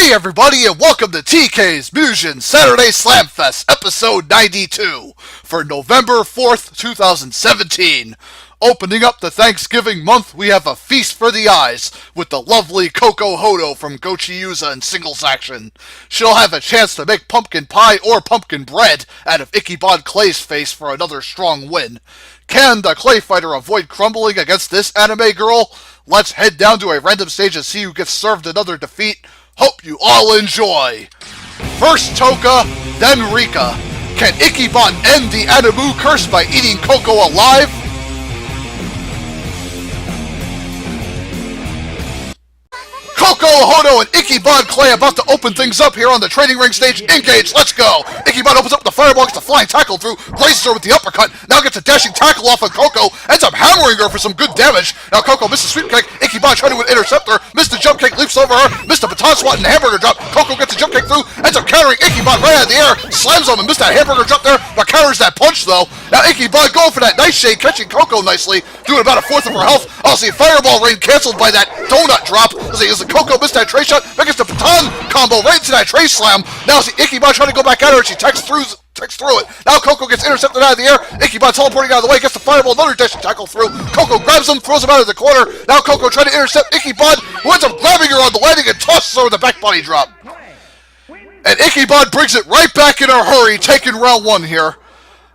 Hey everybody, and welcome to TK's Mugen Saturday Slamfest, episode 92, for November 4th, 2017. Opening up the Thanksgiving month, we have a feast for the eyes, with the lovely Coco Hodo from Gochiyuza in singles action. She'll have a chance to make pumpkin pie or pumpkin bread out of Ikebod Clay's face for another strong win. Can the Clay Fighter avoid crumbling against this anime girl? Let's head down to a random stage and see who gets served another defeat. Hope you all enjoy! First Toka, then Rika. Can Ikebod end the Animu curse by eating Coco alive? Coco, Hodo, and Ikebod Clay about to open things up here on the training ring stage. Engage, let's go! Ikebod opens up the fireball, gets a flying tackle through, blazes her with the uppercut, now gets a dashing tackle off of Coco, ends up hammering her for some good damage. Now Coco missed a sweep kick, Ikebod trying to intercept her, missed a jump kick, leaps over her, missed a baton swat and a hamburger drop. Coco gets a jump kick through, ends up countering Ikebod right out of the air, slams him and missed that hamburger drop there, but counters that punch though. Now Ikebod going for that nice shade, catching Coco nicely, doing about a fourth of her health. Oh, see, fireball rain canceled by that donut drop. As Coco missed that tray shot, makes the baton combo right into that tray slam. Now see Ikebod trying to go back at her and she texts through it. Now Coco gets intercepted out of the air. Ikebod teleporting out of the way, gets the fireball, another dashing tackle through. Coco grabs him, throws him out of the corner. Now Coco trying to intercept Ikebod, who ends up grabbing her on the landing and tosses her with a back body drop. And Ikebod brings it right back in a hurry, taking round one here.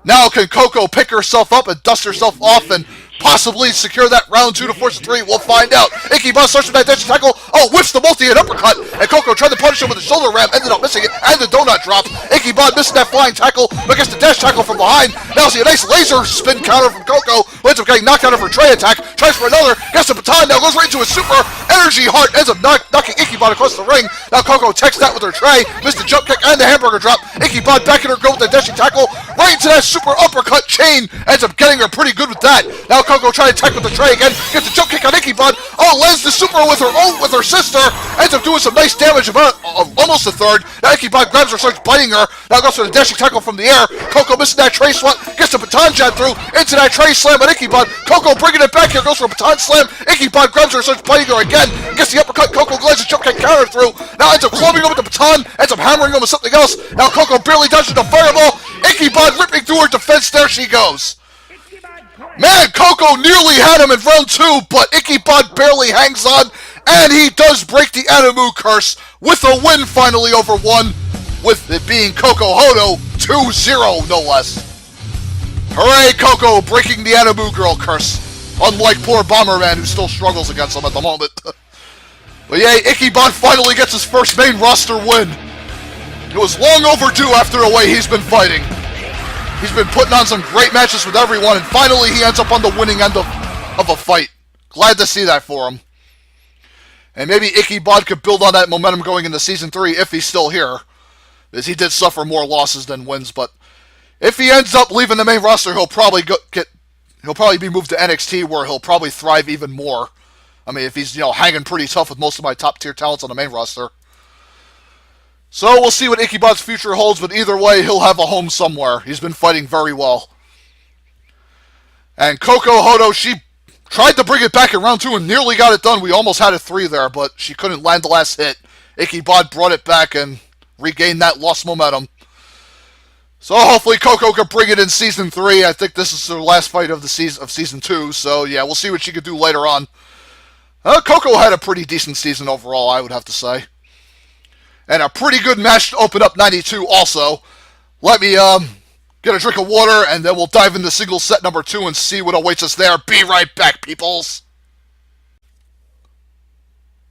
Now can Coco pick herself up and dust herself off and possibly secure that round 2 to force a 3? We'll find out. Ikebod starts with that dashing tackle. Oh, whips the multi-hit uppercut. And Coco tried to punish him with a shoulder ram, ended up missing it, and the donut drop. Ikebod missing that flying tackle, but gets the dash tackle from behind. Now see a nice laser spin counter from Coco, who ends up getting knocked out of her tray attack, tries for another, gets the baton, now goes right into a super energy heart, ends up knocking Ikebod across the ring. Now Coco techs that with her tray, missed the jump kick and the hamburger drop. Ikebod back in her go with the dashing tackle, right into that super uppercut chain, ends up getting her pretty good with that. Now Coco trying to attack with the tray again, gets the jump kick on Ikebod. Oh, lands the super with her sister, ends up doing some nice damage, about almost a third. Now Ikebod grabs her, starts biting her. Now goes for the dashing tackle from the air. Coco missing that tray swat, gets the baton jab through into that tray slam on Ikebod. Coco bringing it back here, goes for a baton slam. Ikebod grabs her, starts biting her again, gets the uppercut. Coco glides a jump kick counter through. Now ends up clubbing him with the baton, ends up hammering him with something else. Now Coco barely dodges the fireball. Ikebod ripping through her defense. There she goes. Man, Coco nearly had him in round 2, but Ikebod barely hangs on, and he does break the Animu curse with a win finally over 1, with it being Coco Hodo 2-0, no less. Hooray, Coco, breaking the Animu girl curse, unlike poor Bomberman, who still struggles against him at the moment. But yay, Ikebod finally gets his first main roster win. It was long overdue after the way he's been fighting. He's been putting on some great matches with everyone, and finally he ends up on the winning end of a fight. Glad to see that for him. And maybe Ikebod could build on that momentum going into Season 3 if he's still here. As he did suffer more losses than wins, but if he ends up leaving the main roster, he'll probably be moved to NXT, where he'll probably thrive even more. I mean, if he's, hanging pretty tough with most of my top-tier talents on the main roster. So we'll see what Ikebod's future holds, but either way, he'll have a home somewhere. He's been fighting very well. And Coco Hodo, she tried to bring it back in round 2 and nearly got it done. We almost had a 3 there, but she couldn't land the last hit. Ikebod brought it back and regained that lost momentum. So hopefully Coco can bring it in Season 3. I think this is her last fight of Season 2, so yeah, we'll see what she can do later on. Coco had a pretty decent season overall, I would have to say. And a pretty good match to open up 92 also. Let me get a drink of water, and then we'll dive into singles set number 2 and see what awaits us there. Be right back, peoples.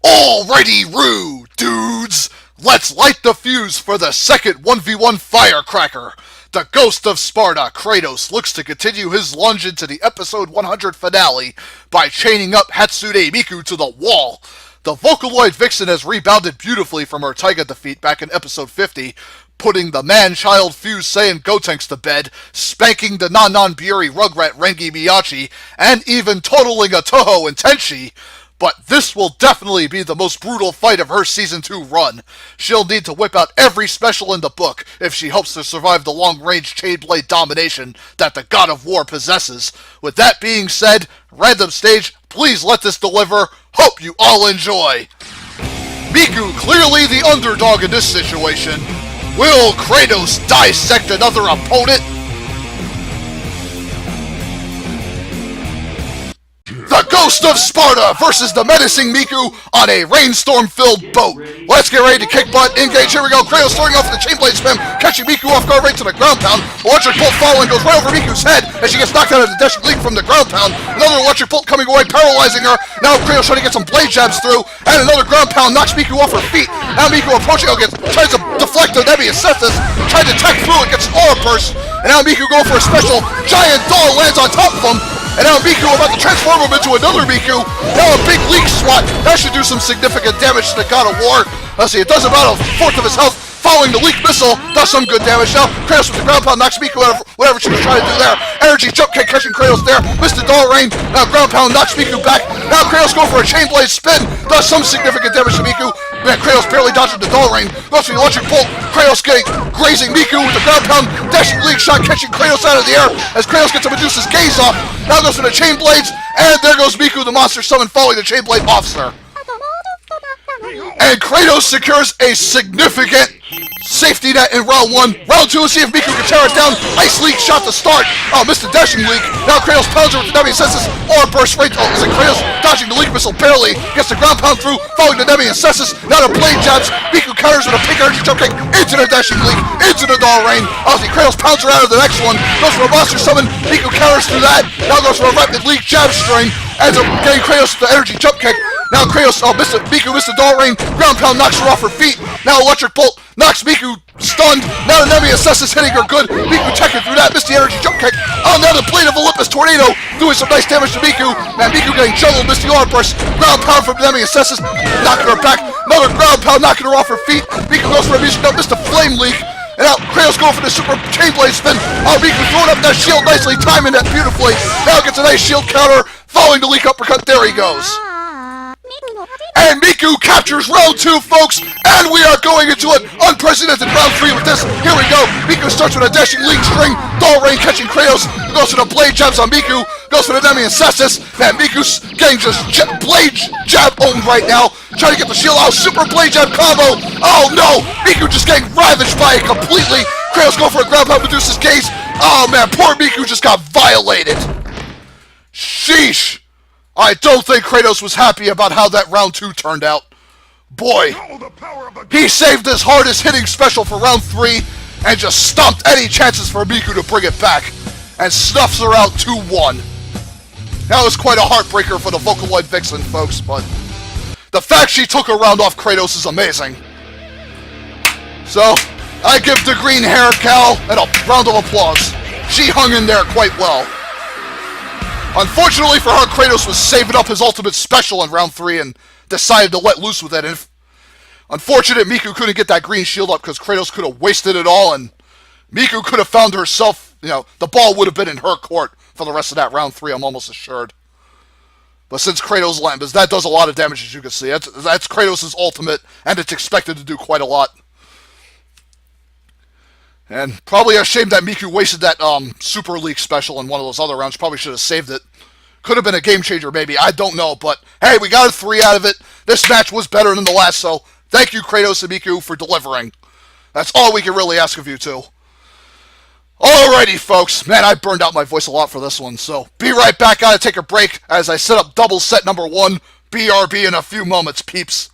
Alrighty, Roo, dudes. Let's light the fuse for the second 1v1 firecracker. The Ghost of Sparta, Kratos, looks to continue his lunge into the episode 100 finale by chaining up Hatsune Miku to the wall. The Vocaloid Vixen has rebounded beautifully from her Taiga defeat back in episode 50, putting the man-child fused Saiyan Gotenks to bed, spanking the non-Buri Rugrat Rengi Miyachi, and even totaling a Toho and Tenshi. But this will definitely be the most brutal fight of her Season 2 run. She'll need to whip out every special in the book if she hopes to survive the long-range chain-blade domination that the God of War possesses. With that being said, random stage, please let this deliver. Hope you all enjoy! Miku clearly the underdog in this situation. Will Kratos dissect another opponent? The Ghost of Sparta versus the menacing Miku on a rainstorm-filled boat. Let's get ready to kick butt, engage, here we go. Kratos starting off with the chain blade spam, catching Miku off guard right to the ground pound. Electric bolt following goes right over Miku's head as she gets knocked out of the dashing leap from the ground pound. Another electric bolt coming away, paralyzing her. Now Kratos trying to get some blade jabs through, and another ground pound knocks Miku off her feet. Now Miku approaching, tries to deflect the Nemesis, tries to tech through it, gets aura burst, and now Miku going for a special giant doll lands on top of him. And now Miku about to transform him into another Miku. Now a big leak swat. That should do some significant damage to the God of War. Let's see, it does about a fourth of his health. Following the leak missile, does some good damage. Now Kratos with the ground pound knocks Miku out of whatever she was trying to do there. Energy jump kick catching Kratos there. Missed the doll rain. Now ground pound knocks Miku back. Now Kratos going for a chain blade spin. Does some significant damage to Miku. Man, Kratos barely dodging the doll rain. Goes for the electric bolt. Kratos grazing Miku with the ground pound. Dashing leak shot catching Kratos out of the air as Kratos gets to Medusa's gaze off. Now goes for the chain blades. And there goes Miku, the monster summon following the chain blade officer. And Kratos secures a significant safety net in round 1. Round 2, let's see if Miku can tear it down. Ice leak shot to start. Oh, missed the dashing leak. Now Kratos pounds her with the Nemesis. Aura burst right. Oh, it's like Kratos dodging the leak missile barely. Gets the ground pound through, following the Nemesis. Now the blade jabs. Miku counters with a pink energy jump kick into the dashing leak, into the doll rain. Oh, see, Kratos pounds her out of the next one. Goes for a monster summon. Miku counters through that. Now goes for a rapid leak jab string. Ends up getting Kratos with the energy jump kick. Now Kratos, Miku missed the doll rain. Ground pound knocks her off her feet. Now electric bolt knocks Miku stunned. Now the Nemesis is hitting her good. Miku checking through that, missed the energy jump kick. Oh, now the blade of Olympus tornado doing some nice damage to Miku. Man, Miku getting juggled, missed the aura burst. Ground pound from the Nemesis, knocking her back. Another ground pound knocking her off her feet. Miku goes for a music note, missed a flame leak. And now Kratos going for the super chain blade spin. Oh, Miku throwing up that shield nicely, timing that beautifully. Now gets a nice shield counter, following the leak uppercut. There he goes. And Miku captures round 2, folks, and we are going into an unprecedented round 3 with this. Here we go. Miku starts with a dashing leak string, doll rain catching Kratos, goes for the blade jabs on Miku, goes for the Nemesis. Man, Miku's getting just blade jab owned right now, trying to get the shield out, super blade jab combo. Oh no, Miku just getting ravaged by it completely. Kratos going for a ground pound, Medusa's gaze. Oh man, poor Miku just got violated. Sheesh. I don't think Kratos was happy about how that round 2 turned out. Boy, he saved his hardest hitting special for round 3 and just stomped any chances for Miku to bring it back and snuffs her out 2-1. That was quite a heartbreaker for the Vocaloid Vixen, folks, but the fact she took a round off Kratos is amazing. So, I give the green hair gal a round of applause. She hung in there quite well. Unfortunately for her, Kratos was saving up his ultimate special in round 3 and decided to let loose with it. And unfortunate Miku couldn't get that green shield up because Kratos could have wasted it all and Miku could have found herself, the ball would have been in her court for the rest of that round 3, I'm almost assured. But since Kratos Lambus, that does a lot of damage, as you can see. That's Kratos' ultimate, and it's expected to do quite a lot. And probably a shame that Miku wasted that Super League special in one of those other rounds. Probably should have saved it. Could have been a game changer, maybe. I don't know. But, hey, we got a 3 out of it. This match was better than the last, so thank you, Kratos and Miku, for delivering. That's all we can really ask of you two. Alrighty, folks. Man, I burned out my voice a lot for this one, so be right back. Gotta take a break as I set up double set number 1. BRB in a few moments, peeps.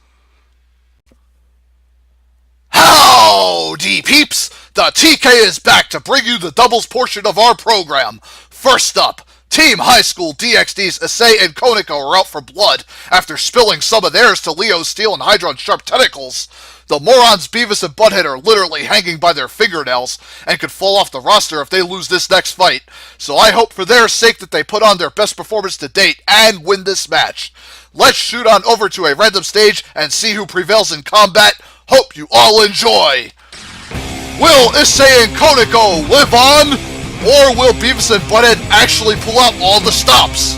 Howdy, peeps! The TK is back to bring you the doubles portion of our program. First up, Team High School DxD's Issei and Koniko are out for blood after spilling some of theirs to Leo's Steel and Hydron's Sharp Tentacles. The morons Beavis and Butthead are literally hanging by their fingernails and could fall off the roster if they lose this next fight. So I hope for their sake that they put on their best performance to date and win this match. Let's shoot on over to a random stage and see who prevails in combat. Hope you all enjoy! Will Issei and Koniko live on? Or will Beavis and Butthead actually pull out all the stops?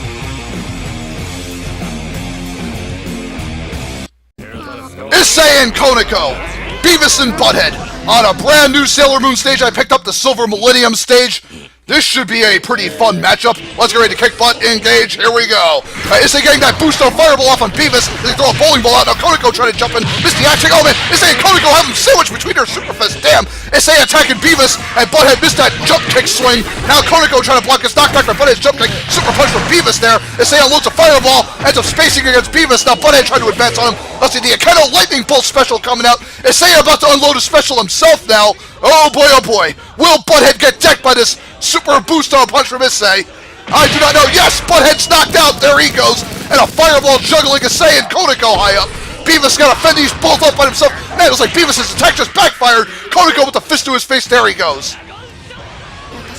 Issei and Koniko, Beavis and Butthead. On a brand new Sailor Moon stage, I picked up the Silver Millennium stage. This should be a pretty fun matchup. Let's get ready to kick butt, engage, here we go. Issei getting that boost on fireball off on Beavis. They throw a bowling ball out, now Konako trying to jump in. Missed the action, oh man, Issei and Konako have him sandwiched between their super fist, damn. Issei attacking Beavis, and Butthead missed that jump kick swing. Now Konako trying to block his knockback by Butthead's jump kick. Super punch from Beavis there. Issei unloads a fireball, ends up spacing against Beavis. Now Butthead trying to advance on him. Let's see, the Akeno Lightning Bolt special coming out. Issei about to unload a special himself now. Oh boy, will Butthead get decked by this super boost on punch from Issei? I do not know. Yes, Butthead's knocked out. There he goes. And a fireball juggling Issei and Konako high up. Beavis got to fend these both up on himself. Man, it was like Beavis' attack just backfired. Konako with the fist to his face. There he goes.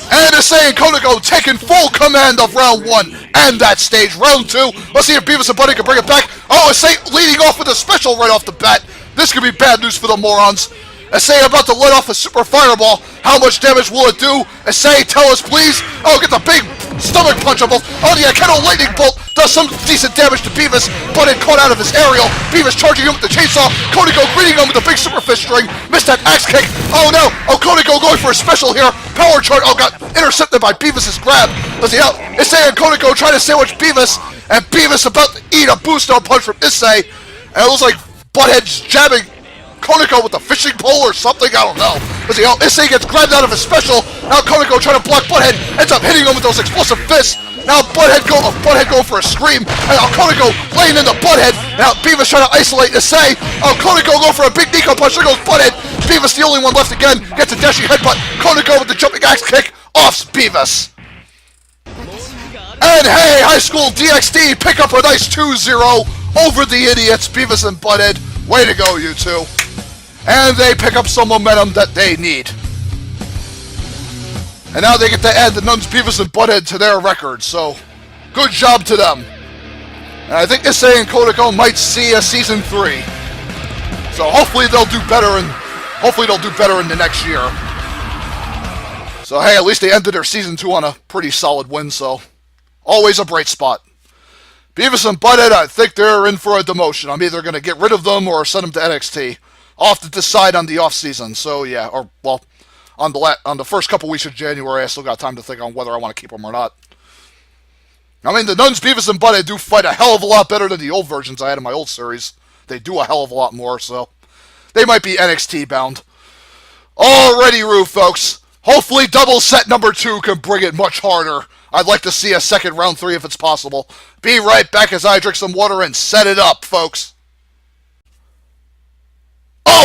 And Issei and Konako taking full command of round 1 and that stage. Round 2. Let's see if Beavis and Butthead can bring it back. Oh, Issei leading off with a special right off the bat. This could be bad news for the morons. Issei about to let off a super fireball. How much damage will it do? Issei, tell us please. Oh, get the big stomach punch on both. Oh, the Akeno Lightning Bolt does some decent damage to Beavis, but it caught out of his aerial. Beavis charging him with the chainsaw. Konako greeting him with the big super fist string. Missed that axe kick. Oh no. Oh, Konako going for a special here. Power charge. Oh, got intercepted by Beavis' grab. Let's see how Issei and Konako trying to sandwich Beavis, and Beavis about to eat a boost on punch from Issei. And it looks like Butthead's jabbing Konako with a fishing pole or something, I don't know. Let's see how Issei gets grabbed out of his special. Now Konako trying to block Butthead, ends up hitting him with those explosive fists. Now Butthead going for a scream. And Konako laying into Butthead. Now Beavis trying to isolate Issei. Konako going for a big Nico punch. There goes Butthead. Beavis the only one left again. Gets a dashing headbutt. Konako with the jumping axe kick. Offs Beavis. And hey, High School DxD pick up a nice 2-0 over the idiots, Beavis and Butthead. Way to go, you two. And they pick up some momentum that they need. And now they get to add the Nuns, Beavis, and Butthead to their record, so good job to them. And I think Issei and Konako might see a Season 3. So hopefully they'll do better in the next year. So hey, at least they ended their Season 2 on a pretty solid win, so always a bright spot. Beavis and Butthead, I think they're in for a demotion. I'm either going to get rid of them or send them to NXT. I'll have to decide on the off-season, so yeah, or, well, on the first couple weeks of January, I still got time to think on whether I want to keep them or not. I mean, the Nuns, Beavis, and Butthead do fight a hell of a lot better than the old versions I had in my old series. They do a hell of a lot more, so they might be NXT bound. Alrighty, Roo, folks. Hopefully double set number 2 can bring it much harder. I'd like to see a second round 3 if it's possible. Be right back as I drink some water and set it up, folks.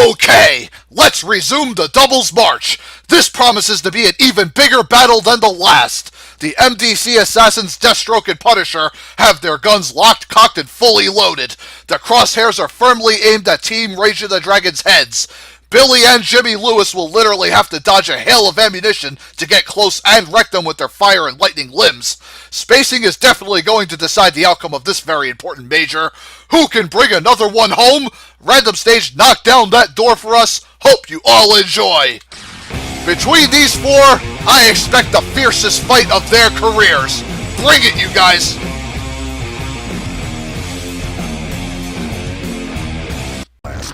Okay, let's resume the doubles march. This promises to be an even bigger battle than the last. The MDC Assassins, Deathstroke, and Punisher have their guns locked, cocked, and fully loaded. The crosshairs are firmly aimed at Team Rage of the Dragon's heads. Billy and Jimmy Lewis will literally have to dodge a hail of ammunition to get close and wreck them with their fire and lightning limbs. Spacing is definitely going to decide the outcome of this very important major. Who can bring another one home? Random Stage knocked down that door for us. Hope you all enjoy. Between these 4, I expect the fiercest fight of their careers. Bring it, you guys.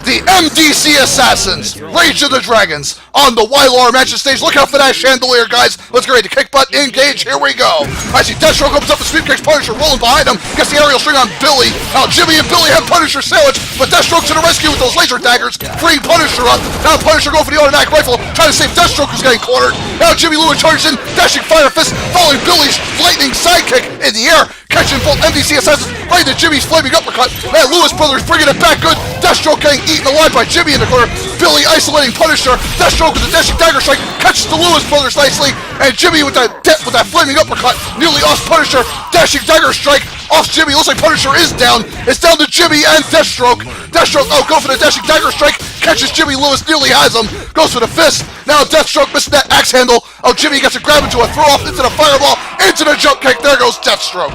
The MDC Assassins, Rage of the Dragons, on the Wylar Mansion stage. Look out for that chandelier, guys. Let's get ready to kick butt, engage, here we go. I see Deathstroke opens up the sweep kicks, Punisher rolling behind him, gets the aerial string on Billy. Now Jimmy and Billy have Punisher sandwich, but Deathstroke to the rescue with those laser daggers, freeing Punisher up. Now Punisher going for the automatic rifle, trying to save Deathstroke who's getting cornered. Now Jimmy Lewis charges in, dashing fire fist, following Billy's lightning sidekick in the air, catching both MDC Assassins right into Jimmy's flaming uppercut. Man, Lewis brothers bringing it back good. Deathstroke getting eaten alive by Jimmy in the corner. Billy isolating Punisher. Deathstroke with a dashing dagger strike catches the Lewis brothers nicely, and Jimmy with that flaming uppercut nearly offs Punisher. Dashing dagger strike offs Jimmy. Looks like Punisher is down. It's down to Jimmy and Deathstroke. Deathstroke, oh, go for the dashing dagger strike. Catches Jimmy Lewis, nearly has him. Goes for the fist. Now Deathstroke missing that axe handle. Oh, Jimmy gets a grab into a throw off into the fireball, into the jump kick. There goes Deathstroke.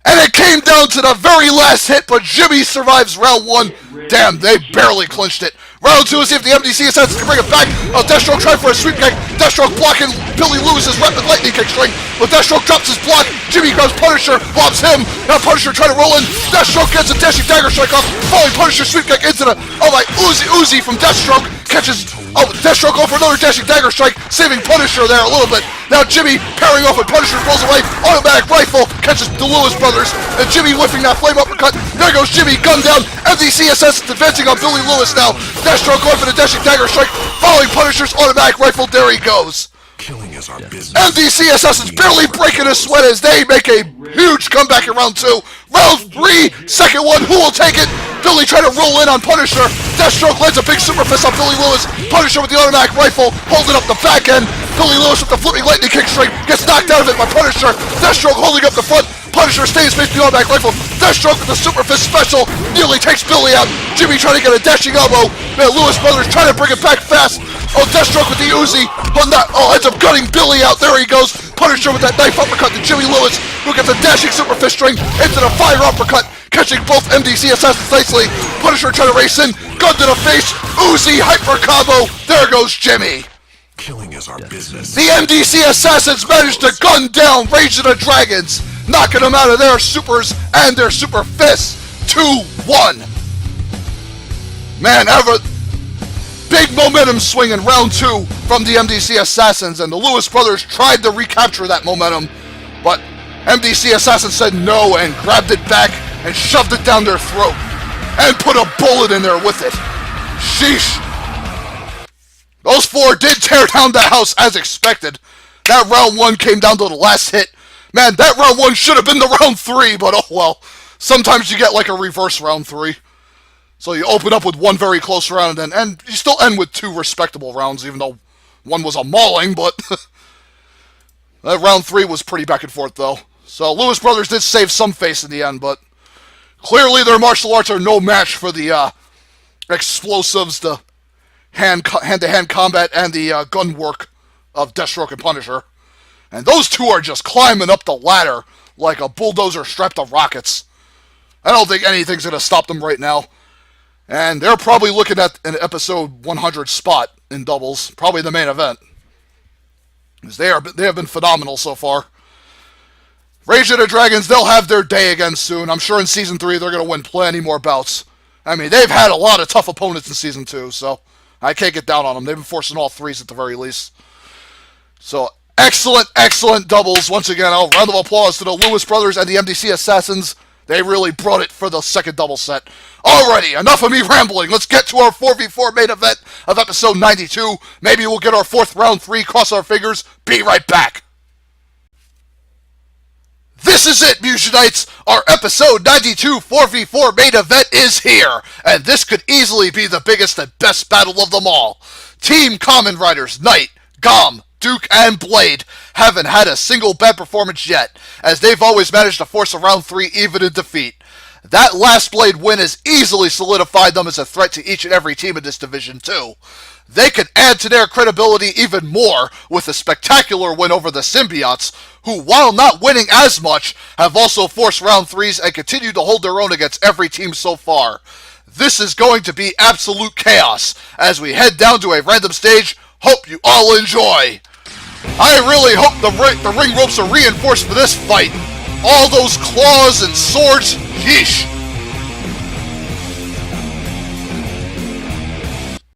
And it came down to the very last hit, but Jimmy survives round 1. Damn, they barely clinched it. Round 2, let's see if the MDC Assassins can bring it back. Oh, Deathstroke trying for a sweep kick. Deathstroke blocking Billy Lewis's rapid lightning kick string. But Deathstroke drops his block. Jimmy grabs Punisher, lobs him. Now Punisher trying to roll in. Deathstroke gets a dashing dagger strike off. Falling Punisher sweep kick into the, oh my, Uzi from Deathstroke. catches... Oh, Deathstroke going for another dashing dagger strike, saving Punisher there a little bit. Now Jimmy pairing off with Punisher, rolls away, automatic rifle, catches the Lewis brothers, and Jimmy whiffing that flame uppercut. There goes Jimmy, gun down, MDC Assassins advancing on Billy Lewis now. Deathstroke going for the dashing dagger strike, following Punisher's automatic rifle, there he goes. Killing is our business. MDC Assassins barely breaking a sweat as they make a huge comeback in round 2. Round 3, second one, who will take it? Billy trying to roll in on Punisher. Deathstroke lands a big super fist on Billy Lewis. Punisher with the automatic rifle, holding up the back end. Billy Lewis with the flipping lightning kick straight, gets knocked out of it by Punisher. Deathstroke holding up the front. Punisher stays facing the automatic rifle. Deathstroke with the super fist special, nearly takes Billy out. Jimmy trying to get a dashing elbow. Man, Lewis brothers trying to bring it back fast. Oh, Deathstroke with the Uzi. Ends up gutting Billy out. There he goes. Punisher with that knife uppercut to Jimmy Lewis, who gets a dashing super fist string into the fire uppercut, catching both MDC Assassins nicely. Punisher trying to race in. Gun to the face. Uzi hyper combo. There goes Jimmy. Killing is our business. The MDC Assassins managed to gun down Rage of the Dragons, knocking them out of their supers and their super fists. 2-1. Man, big momentum swing in round 2 from the MDC Assassins, and the Lewis brothers tried to recapture that momentum, but MDC Assassins said no and grabbed it back and shoved it down their throat and put a bullet in there with it. Sheesh. Those 4 did tear down the house as expected. That round 1 came down to the last hit. Man, that round 1 should have been the round 3, but oh well. Sometimes you get like a reverse round 3. So you open up with 1 very close round, and you still end with 2 respectable rounds, even though 1 was a mauling, but that round 3 was pretty back and forth, though. So Lewis brothers did save some face in the end, but clearly their martial arts are no match for the explosives, the hand-to-hand combat, and the gun work of Deathstroke and Punisher. And those 2 are just climbing up the ladder like a bulldozer strapped to rockets. I don't think anything's going to stop them right now. And they're probably looking at an episode 100 spot in doubles, probably the main event. Because they have been phenomenal so far. Rage of the Dragons, they'll have their day again soon. I'm sure in Season 3 they're going to win plenty more bouts. I mean, they've had a lot of tough opponents in Season 2, so I can't get down on them. They've been forcing all 3s at the very least. So, excellent, excellent doubles. Once again, a round of applause to the Lewis brothers and the MDC Assassins. They really brought it for the second double set. Alrighty, enough of me rambling. Let's get to our 4v4 main event of episode 92. Maybe we'll get our 4th round 3, cross our fingers. Be right back. This is it, Mugenites. Our episode 92 4v4 main event is here. And this could easily be the biggest and best battle of them all. Team Kamen Riders, Knight, Gom, Duke, and Blade haven't had a single bad performance yet, as they've always managed to force a round 3 even in defeat. That last Blade win has easily solidified them as a threat to each and every team in this division too. They could add to their credibility even more with a spectacular win over the Symbiotes, who, while not winning as much, have also forced round 3s and continue to hold their own against every team so far. This is going to be absolute chaos as we head down to a random stage. Hope you all enjoy. I really hope the ring ropes are reinforced for this fight. All those claws and swords, yeesh.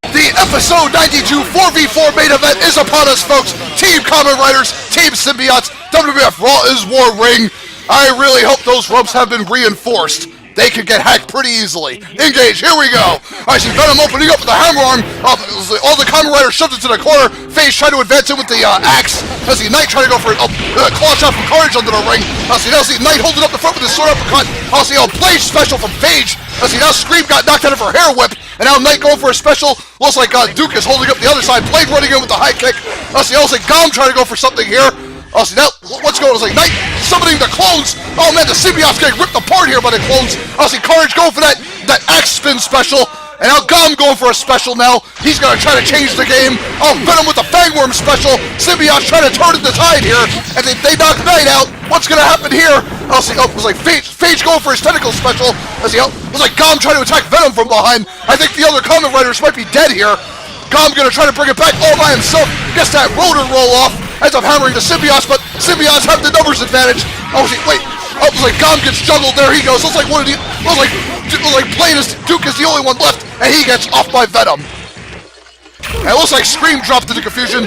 The episode 92 4v4 main event is upon us, folks. Team Kamen Riders, Team Symbiotes, WWF Raw is War Ring. I really hope those ropes have been reinforced. They could get hacked pretty easily. Engage, here we go. I see Venom opening up with the hammer arm. All the Kamen Riders shoved into the corner. Phage trying to advance in with the axe. I see Knight trying to go for a claw shot from Courage under the ring. I see Knight holding up the front with his sword uppercut. I see Blade special from Phage. I see now Scream got knocked out of her hair whip. And now Knight going for a special. Looks like Duke is holding up the other side. Blade running in with the high kick. I see Gom trying to go for something here. Oh, see, now, what's going on? It's like Knight summoning the clones. Oh, man, the Symbiotes getting ripped apart here by the clones. I see Courage going for that axe spin special. And now Gom going for a special now. He's going to try to change the game. Oh, Venom with the Fangworm special. Symbiotes trying to turn the tide here. And they knock Knight out. What's going to happen here? Oh, see, it was like Phage going for his tentacle special. It was like Gom trying to attack Venom from behind. I think the other Kamen Riders might be dead here. Gom going to try to bring it back all by himself. Gets that rotor roll off. Ends up hammering the Symbiotes, but Symbiotes have the numbers advantage. Oh, wait. Oh, it was like Gom gets juggled. There he goes. Looks like Duke is the only one left, and he gets off by Venom. And it looks like Scream dropped into confusion,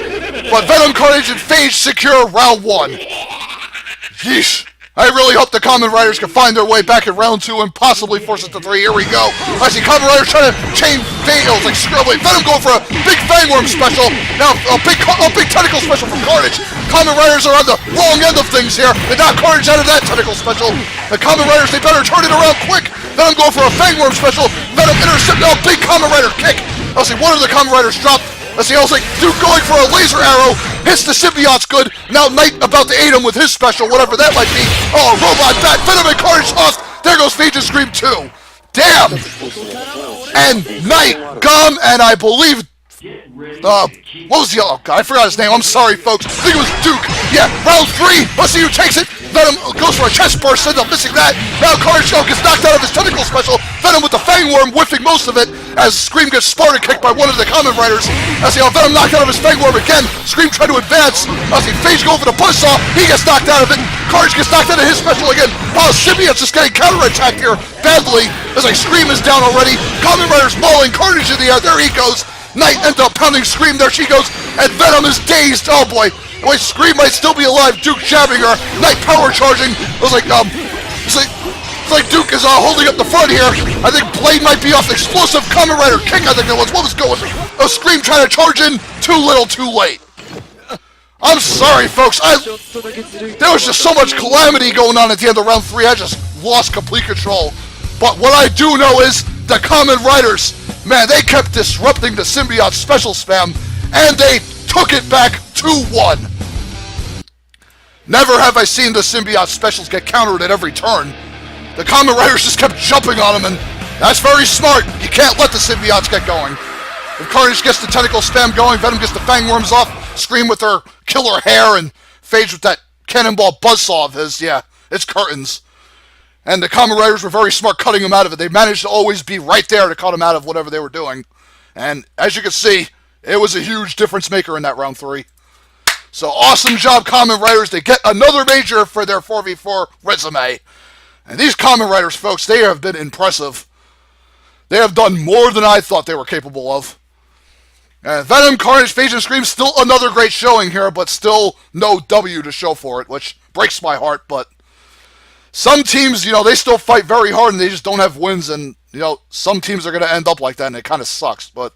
but Venom, Carnage, and Phage secure round 1. Yeesh. I really hope the Kamen Riders can find their way back in round 2 and possibly force it to 3. Here we go. I see Kamen Riders trying to chain Phage. It was like Wait, Venom going for a big Fangworm special. Now a big tentacle special from Carnage. Kamen Riders are on the wrong end of things here. They knocked Carnage out of that tentacle special. The Kamen Riders, they better turn it around quick. Venom going for a Fangworm special. Venom intercept. Now big Kamen Rider kick. Let's see, one of the Kamen Riders dropped. Let's see, I was like, Duke going for a laser arrow, hits the symbiotes good. Now Knight about to aid him with his special, whatever that might be. Oh, robot bat, Venom and Carnage off. There goes Phage and Scream 2. Damn! And Knight gone, and I believe, what was the other guy? I forgot his name. I'm sorry, folks. I think it was Duke. Yeah, round 3. Let's see who takes it. Venom goes for a chest burst, ends up missing that. Now Carnage gets knocked out of his tentacle special. Venom with the Fangworm whiffing most of it as Scream gets Sparta kicked by one of the Kamen Riders. As Venom knocked out of his Fangworm again. Scream tried to advance. As Phage go for the buzzsaw. He gets knocked out of it. Carnage gets knocked out of his special again. Oh, Symbiote's just getting counterattacked here badly. As Scream is down already. Kamen Riders mauling Carnage in the air. There he goes. Knight ends up pounding Scream. There she goes. And Venom is dazed. Oh boy. Wait, Scream might still be alive. Duke jabbing her. Knight power charging. It was like, it's like Duke is holding up the front here. I think Blade might be off. Explosive Kamen Rider kick, I think that was. What was going on? Scream trying to charge in. Too little, too late. I'm sorry, folks. There was just so much calamity going on at the end of round 3. I just lost complete control. But what I do know is the Kamen Riders, man, they kept disrupting the symbiote special spam, and they took it back 2-1. Never have I seen the symbiote specials get countered at every turn. The Kamen Riders just kept jumping on them, and that's very smart. You can't let the symbiotes get going. If Carnage gets the tentacle spam going, Venom gets the Fangworms off, Scream with her killer hair, and Phage with that cannonball buzzsaw of his. Yeah, it's curtains. And the Kamen Riders were very smart cutting him out of it. They managed to always be right there to cut him out of whatever they were doing. And as you can see, it was a huge difference maker in that round 3. So awesome job, Kamen Riders. They get another major for their 4v4 resume. And these Kamen Riders, folks, they have been impressive. They have done more than I thought they were capable of. And Venom, Carnage, Phage, and Scream, still another great showing here, but still no W to show for it, which breaks my heart. But some teams, they still fight very hard and they just don't have wins. And, some teams are going to end up like that, and it kind of sucks. But,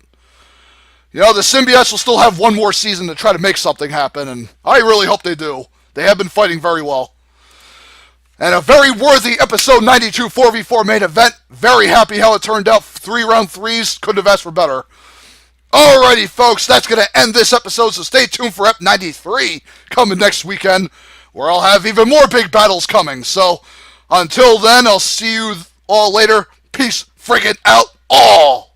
the Symbiotes will still have one more season to try to make something happen, and I really hope they do. They have been fighting very well. And a very worthy episode 92 4v4 main event. Very happy how it turned out. 3 round 3s. Couldn't have asked for better. Alrighty, folks. That's going to end this episode, so stay tuned for Ep 93 coming next weekend, where I'll have even more big battles coming. So, until then, I'll see you all later. Peace friggin' out all.